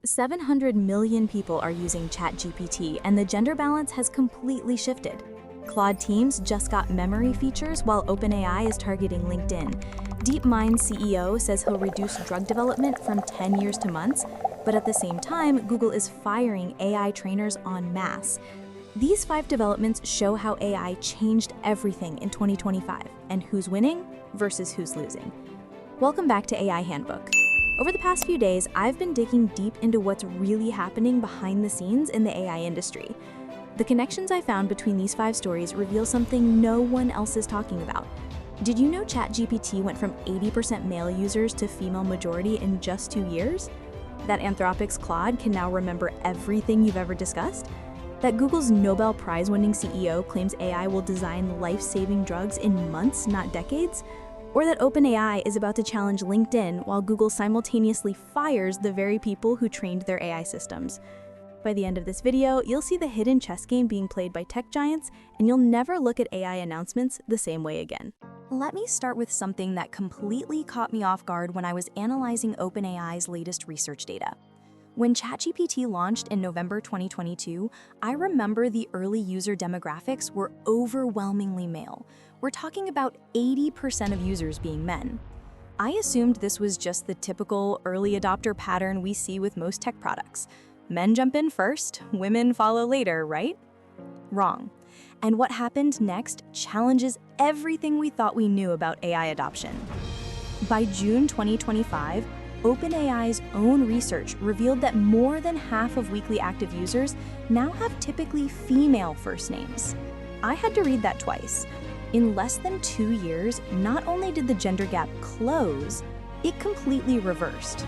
700 million people are using ChatGPT, and the gender balance has completely shifted. Claude teams just got memory features, while OpenAI is targeting LinkedIn. DeepMind CEO says he'll reduce drug development from 10 years to months, but at the same time, Google is firing AI trainers en masse. These 5 developments show how AI changed everything in 2025, and who's winning versus who's losing. Welcome back to AI Handbook. Over the past few days, I've been digging deep into what's really happening behind the scenes in the AI industry. The connections I found between these 5 stories reveal something no one else is talking about. Did you know ChatGPT went from 80% male users to female majority in just 2 years? That Anthropic's Claude can now remember everything you've ever discussed? That Google's Nobel Prize-winning CEO claims AI will design life-saving drugs in months, not decades? Or that OpenAI is about to challenge LinkedIn while Google simultaneously fires the very people who trained their AI systems. By the end of this video, you'll see the hidden chess game being played by tech giants, and you'll never look at AI announcements the same way again. Let me start with something that completely caught me off guard when I was analyzing OpenAI's latest research data. When ChatGPT launched in November 2022, I remember the early user demographics were overwhelmingly male. We're talking about 80% of users being men. I assumed this was just the typical early adopter pattern we see with most tech products. Men jump in first, women follow later, right? Wrong. And what happened next challenges everything we thought we knew about AI adoption. By June 2025, OpenAI's own research revealed that more than half of weekly active users now have typically female first names. I had to read that twice. In less than 2 years, not only did the gender gap close, it completely reversed.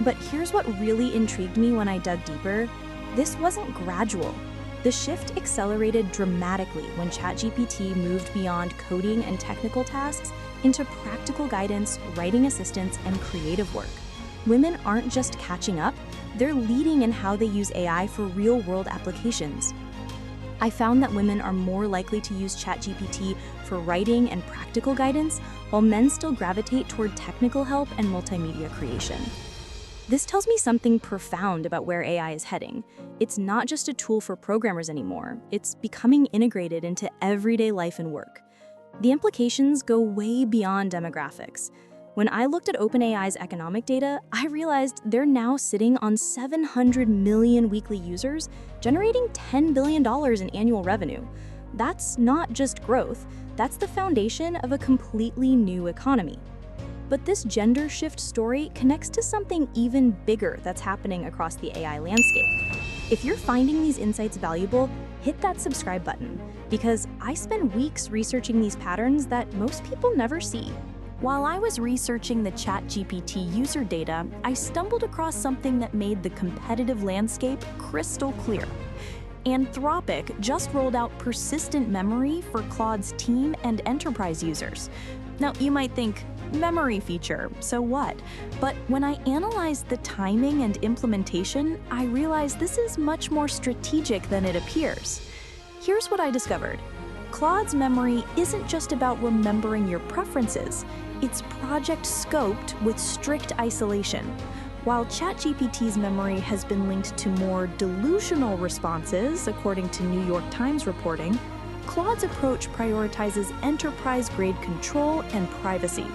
But here's what really intrigued me when I dug deeper. This wasn't gradual. The shift accelerated dramatically when ChatGPT moved beyond coding and technical tasks into practical guidance, writing assistance, and creative work. Women aren't just catching up, they're leading in how they use AI for real-world applications. I found that women are more likely to use ChatGPT for writing and practical guidance, while men still gravitate toward technical help and multimedia creation. This tells me something profound about where AI is heading. It's not just a tool for programmers anymore, it's becoming integrated into everyday life and work. The implications go way beyond demographics. When I looked at OpenAI's economic data, I realized they're now sitting on 700 million weekly users, generating $10 billion in annual revenue. That's not just growth, that's the foundation of a completely new economy. But this gender shift story connects to something even bigger that's happening across the AI landscape. If you're finding these insights valuable, hit that subscribe button, because I spend weeks researching these patterns that most people never see. While I was researching the ChatGPT user data, I stumbled across something that made the competitive landscape crystal clear. Anthropic just rolled out persistent memory for Claude's team and enterprise users. Now, you might think, memory feature, so what? But when I analyzed the timing and implementation, I realized this is much more strategic than it appears. Here's what I discovered. Claude's memory isn't just about remembering your preferences, it's project scoped with strict isolation. While ChatGPT's memory has been linked to more delusional responses, according to New York Times reporting, Claude's approach prioritizes enterprise-grade control and privacy.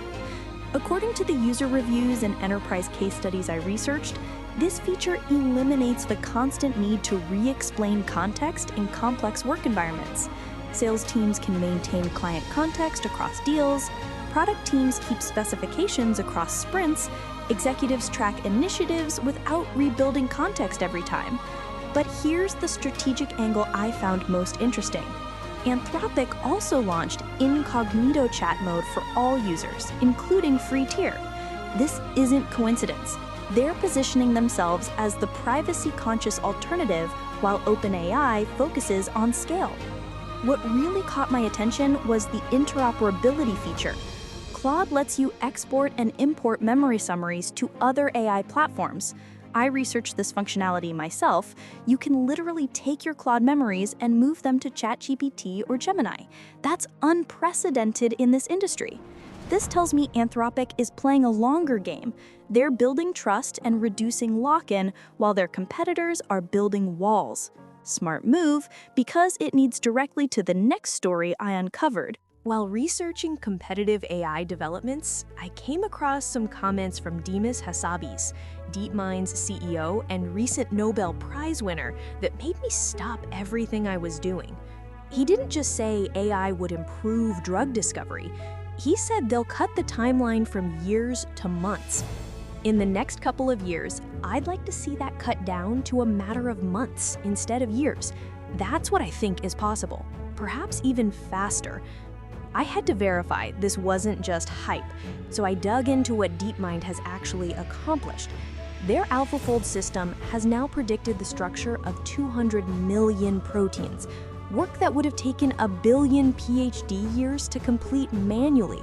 According to the user reviews and enterprise case studies I researched, this feature eliminates the constant need to re-explain context in complex work environments. Sales teams can maintain client context across deals, product teams keep specifications across sprints, executives track initiatives without rebuilding context every time. But here's the strategic angle I found most interesting. Anthropic also launched incognito chat mode for all users, including free tier. This isn't coincidence. They're positioning themselves as the privacy-conscious alternative while OpenAI focuses on scale. What really caught my attention was the interoperability feature. Claude lets you export and import memory summaries to other AI platforms. I researched this functionality myself. You can literally take your Claude memories and move them to ChatGPT or Gemini. That's unprecedented in this industry. This tells me Anthropic is playing a longer game. They're building trust and reducing lock-in while their competitors are building walls. Smart move, because it leads directly to the next story I uncovered. While researching competitive AI developments, I came across some comments from Demis Hassabis, DeepMind's CEO and recent Nobel Prize winner, that made me stop everything I was doing. He didn't just say AI would improve drug discovery. He said they'll cut the timeline from years to months. In the next couple of years, I'd like to see that cut down to a matter of months instead of years. That's what I think is possible, perhaps even faster. I had to verify this wasn't just hype, so I dug into what DeepMind has actually accomplished. Their AlphaFold system has now predicted the structure of 200 million proteins, work that would have taken 1 billion PhD years to complete manually.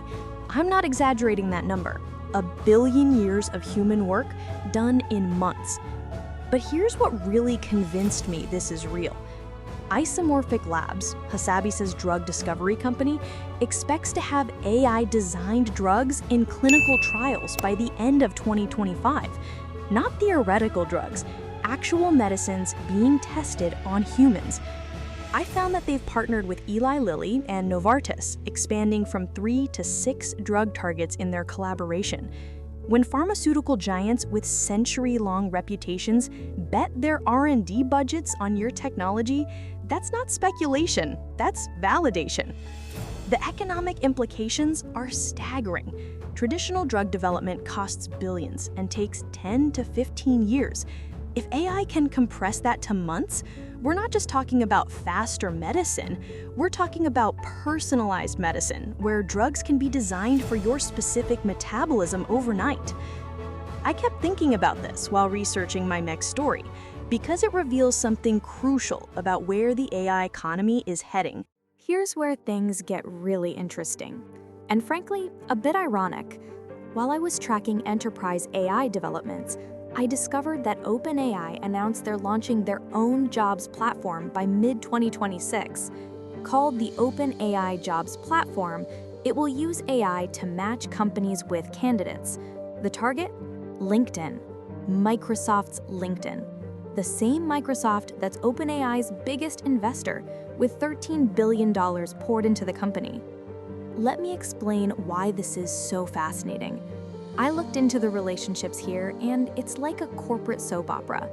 I'm not exaggerating that number. 1 billion years of human work done in months. But here's what really convinced me this is real. Isomorphic Labs, Hassabis' drug discovery company, expects to have AI-designed drugs in clinical trials by the end of 2025. Not theoretical drugs, actual medicines being tested on humans. I found that they've partnered with Eli Lilly and Novartis, expanding from 3 to 6 drug targets in their collaboration. When pharmaceutical giants with century-long reputations bet their R&D budgets on your technology, that's not speculation, that's validation. The economic implications are staggering. Traditional drug development costs billions and takes 10 to 15 years. If AI can compress that to months, we're not just talking about faster medicine, we're talking about personalized medicine, where drugs can be designed for your specific metabolism overnight. I kept thinking about this while researching my next story, because it reveals something crucial about where the AI economy is heading. Here's where things get really interesting, and frankly, a bit ironic. While I was tracking enterprise AI developments, I discovered that OpenAI announced they're launching their own jobs platform by mid-2026. Called the OpenAI Jobs Platform, it will use AI to match companies with candidates. The target? LinkedIn. Microsoft's LinkedIn. The same Microsoft that's OpenAI's biggest investor, with $13 billion poured into the company. Let me explain why this is so fascinating. I looked into the relationships here, and it's like a corporate soap opera.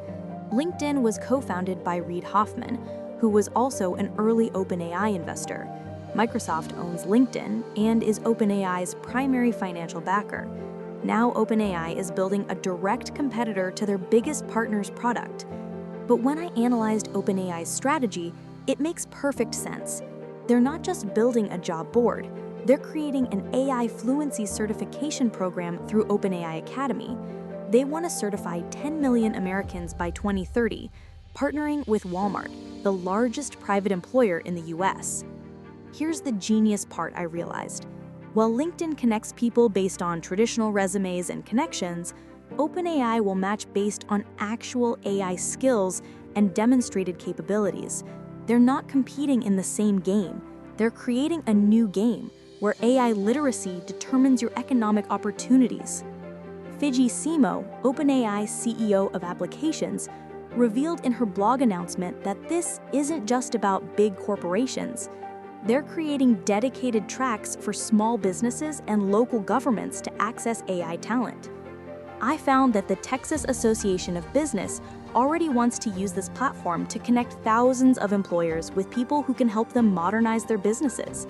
LinkedIn was co-founded by Reid Hoffman, who was also an early OpenAI investor. Microsoft owns LinkedIn and is OpenAI's primary financial backer. Now OpenAI is building a direct competitor to their biggest partner's product. But when I analyzed OpenAI's strategy, it makes perfect sense. They're not just building a job board. They're creating an AI fluency certification program through OpenAI Academy. They want to certify 10 million Americans by 2030, partnering with Walmart, the largest private employer in the US. Here's the genius part I realized. While LinkedIn connects people based on traditional resumes and connections, OpenAI will match based on actual AI skills and demonstrated capabilities. They're not competing in the same game. They're creating a new game, where AI literacy determines your economic opportunities. Fidji Simo, OpenAI's CEO of applications, revealed in her blog announcement that this isn't just about big corporations. They're creating dedicated tracks for small businesses and local governments to access AI talent. I found that the Texas Association of Business already wants to use this platform to connect thousands of employers with people who can help them modernize their businesses.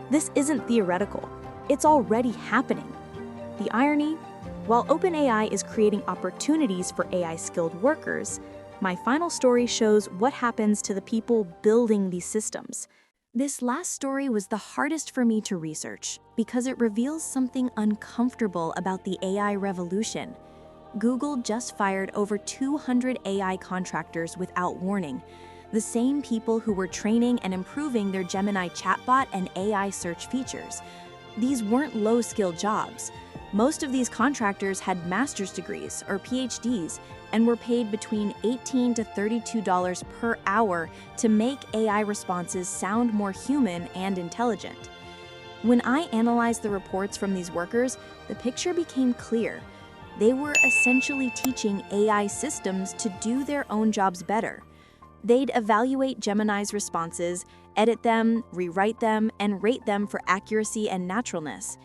This isn't theoretical, it's already happening. The irony? While OpenAI is creating opportunities for AI-skilled workers, my final story shows what happens to the people building these systems. This last story was the hardest for me to research because it reveals something uncomfortable about the AI revolution. Google just fired over 200 AI contractors without warning. The same people who were training and improving their Gemini chatbot and AI search features. These weren't low-skilled jobs. Most of these contractors had master's degrees or PhDs and were paid between $18 to $32 per hour to make AI responses sound more human and intelligent. When I analyzed the reports from these workers, the picture became clear. They were essentially teaching AI systems to do their own jobs better. They'd evaluate Gemini's responses, edit them, rewrite them, and rate them for accuracy and naturalness.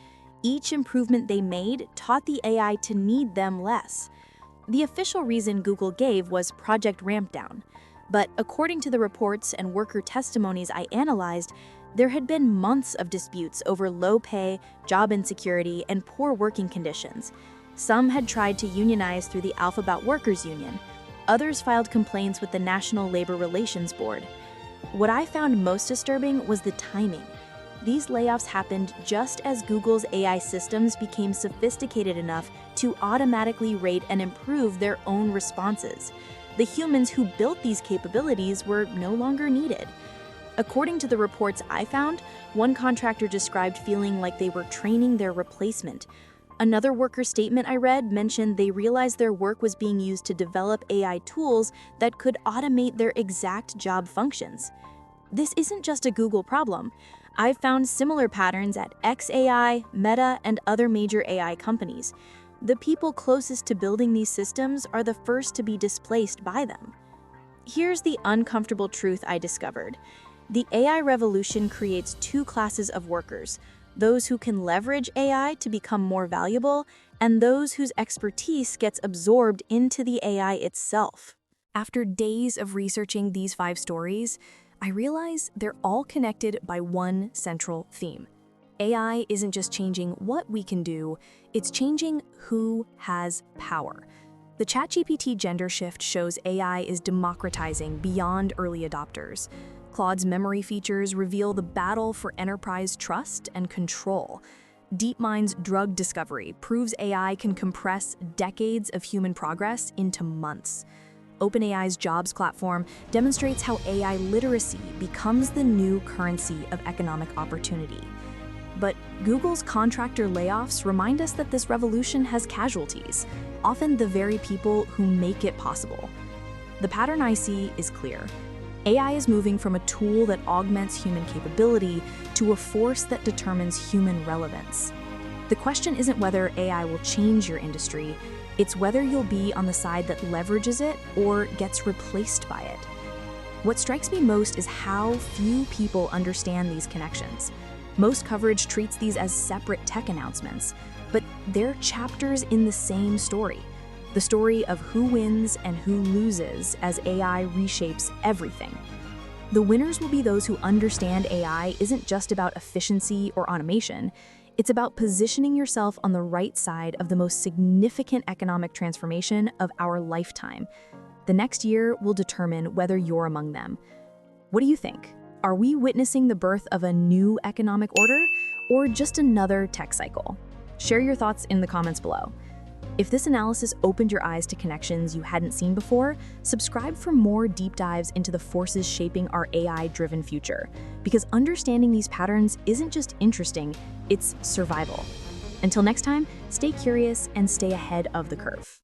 Each improvement they made taught the AI to need them less. The official reason Google gave was Project Rampdown. But according to the reports and worker testimonies I analyzed, there had been months of disputes over low pay, job insecurity, and poor working conditions. Some had tried to unionize through the Alphabet Workers Union. Others filed complaints with the National Labor Relations Board. What I found most disturbing was the timing. These layoffs happened just as Google's AI systems became sophisticated enough to automatically rate and improve their own responses. The humans who built these capabilities were no longer needed. According to the reports I found, one contractor described feeling like they were training their replacement. Another worker statement I read mentioned they realized their work was being used to develop AI tools that could automate their exact job functions. This isn't just a Google problem. I've found similar patterns at xAI, Meta, and other major AI companies. The people closest to building these systems are the first to be displaced by them. Here's the uncomfortable truth I discovered. The AI revolution creates two classes of workers: those who can leverage AI to become more valuable, and those whose expertise gets absorbed into the AI itself. After days of researching these 5 stories, I realize they're all connected by one central theme. AI isn't just changing what we can do, it's changing who has power. The ChatGPT gender shift shows AI is democratizing beyond early adopters. Claude's memory features reveal the battle for enterprise trust and control. DeepMind's drug discovery proves AI can compress decades of human progress into months. OpenAI's jobs platform demonstrates how AI literacy becomes the new currency of economic opportunity. But Google's contractor layoffs remind us that this revolution has casualties, often the very people who make it possible. The pattern I see is clear. AI is moving from a tool that augments human capability to a force that determines human relevance. The question isn't whether AI will change your industry, it's whether you'll be on the side that leverages it or gets replaced by it. What strikes me most is how few people understand these connections. Most coverage treats these as separate tech announcements, but they're chapters in the same story. The story of who wins and who loses as AI reshapes everything. The winners will be those who understand AI isn't just about efficiency or automation, it's about positioning yourself on the right side of the most significant economic transformation of our lifetime. The next year will determine whether you're among them. What do you think? Are we witnessing the birth of a new economic order or just another tech cycle? Share your thoughts in the comments below. If this analysis opened your eyes to connections you hadn't seen before, subscribe for more deep dives into the forces shaping our AI-driven future. Because understanding these patterns isn't just interesting, it's survival. Until next time, stay curious and stay ahead of the curve.